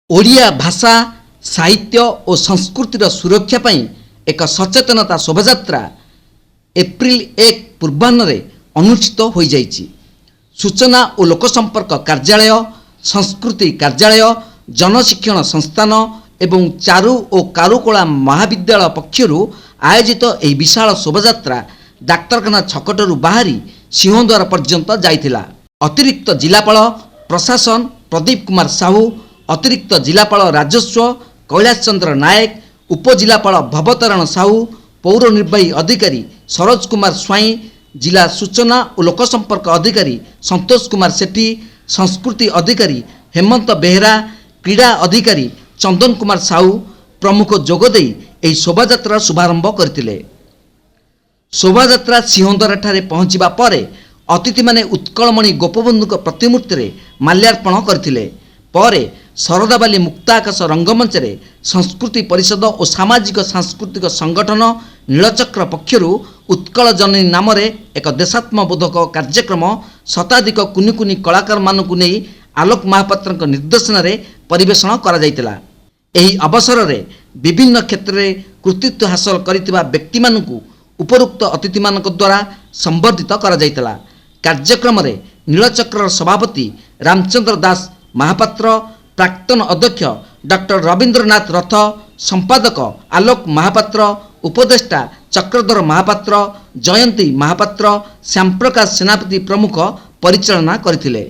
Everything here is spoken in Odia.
ଓଡ଼ିଆ ଭାଷା ସାହିତ୍ୟ ଓ ସଂସ୍କୃତିର ସୁରକ୍ଷା ପାଇଁ ଏକ ସଚେତନତା ଶୋଭାଯାତ୍ରା ଏପ୍ରିଲ 1 ପୂର୍ବାହ୍ନରେ ଅନୁଷ୍ଠିତ ହୋଇଯାଇଛି। ସୂଚନା ଓ ଲୋକସମ୍ପର୍କ କାର୍ଯ୍ୟାଳୟ, ସଂସ୍କୃତି କାର୍ଯ୍ୟାଳୟ, ଜନଶିକ୍ଷଣ ସଂସ୍ଥାନ ଏବଂ ଚାରୁ ଓ କାରୁକଳା ମହାବିଦ୍ୟାଳୟ ପକ୍ଷରୁ ଆୟୋଜିତ ଏହି ବିଶାଳ ଶୋଭାଯାତ୍ରା ଡାକ୍ତରଖାନା ଛକଠାରୁ ବାହାରି ସିଂହଦ୍ୱାର ପର୍ଯ୍ୟନ୍ତ ଯାଇଥିଲା। ଅତିରିକ୍ତ ଜିଲ୍ଲାପାଳ ପ୍ରଶାସନ ପ୍ରଦୀପ କୁମାର ସାହୁ, ଅତିରିକ୍ତ ଜିଲ୍ଲାପାଳ ରାଜସ୍ୱ କୈଳାସ ଚନ୍ଦ୍ର ନାୟକ, ଉପଜିଲ୍ଲାପାଳ ଭବତାରଣ ସାହୁ, ପୌର ନିର୍ବାହୀ ଅଧିକାରୀ ସରୋଜ କୁମାର ସ୍ୱାଇଁ, ଜିଲ୍ଲା ସୂଚନା ଓ ଲୋକସମ୍ପର୍କ ଅଧିକାରୀ ସନ୍ତୋଷ କୁମାର ସେଠୀ, ସଂସ୍କୃତି ଅଧିକାରୀ ହେମନ୍ତ ବେହେରା, କ୍ରୀଡ଼ା ଅଧିକାରୀ ଚନ୍ଦନ କୁମାର ସାହୁ ପ୍ରମୁଖ ଯୋଗଦେଇ ଏହି ଶୋଭାଯାତ୍ରାର ଶୁଭାରମ୍ଭ କରିଥିଲେ। ଶୋଭାଯାତ୍ରା ସିଂହଦ୍ୱାରଠାରେ ପହଞ୍ଚିବା ପରେ ଅତିଥିମାନେ ଉତ୍କଳମଣି ଗୋପବନ୍ଧୁଙ୍କ ପ୍ରତିମୂର୍ତ୍ତିରେ ମାଲ୍ୟାର୍ପଣ କରିଥିଲେ। ପରେ ଶରଧାବାଲି ମୁକ୍ତାକାଶ ରଙ୍ଗମଞ୍ଚରେ ସଂସ୍କୃତି ପରିଷଦ ଓ ସାମାଜିକ ସାଂସ୍କୃତିକ ସଂଗଠନ ନୀଳଚକ୍ର ପକ୍ଷରୁ ଉତ୍କଳ ଜନନୀ ନାମରେ ଏକ ଦେଶାତ୍ମବୋଧକ କାର୍ଯ୍ୟକ୍ରମ ଶତାଧିକ କୁନି କୁନି କଳାକାରମାନଙ୍କୁ ନେଇ ଆଲୋକ ମହାପାତ୍ରଙ୍କ ନିର୍ଦ୍ଦେଶନାରେ ପରିବେଷଣ କରାଯାଇଥିଲା। ଏହି ଅବସରରେ ବିଭିନ୍ନ କ୍ଷେତ୍ରରେ କୃତିତ୍ୱ ହାସଲ କରିଥିବା ବ୍ୟକ୍ତିମାନଙ୍କୁ ଉପରୋକ୍ତ ଅତିଥିମାନଙ୍କ ଦ୍ୱାରା ସମ୍ବର୍ଦ୍ଧିତ କରାଯାଇଥିଲା। କାର୍ଯ୍ୟକ୍ରମରେ ନୀଳଚକ୍ରର ସଭାପତି ରାମଚନ୍ଦ୍ର ଦାସ ମହାପାତ୍ର, ପ୍ରାକ୍ତନ ଅଧ୍ୟକ୍ଷ ଡକ୍ଟର ରବୀନ୍ଦ୍ରନାଥ ରଥ, ସମ୍ପାଦକ ଆଲୋକ ମହାପାତ୍ର, ଉପଦେଷ୍ଟା ଚକ୍ରଧର ମହାପାତ୍ର, ଜୟନ୍ତୀ ମହାପାତ୍ର, ଶ୍ୟାମପ୍ରକାଶ ସେନାପତି ପ୍ରମୁଖ ପରିଚାଳନା କରିଥିଲେ।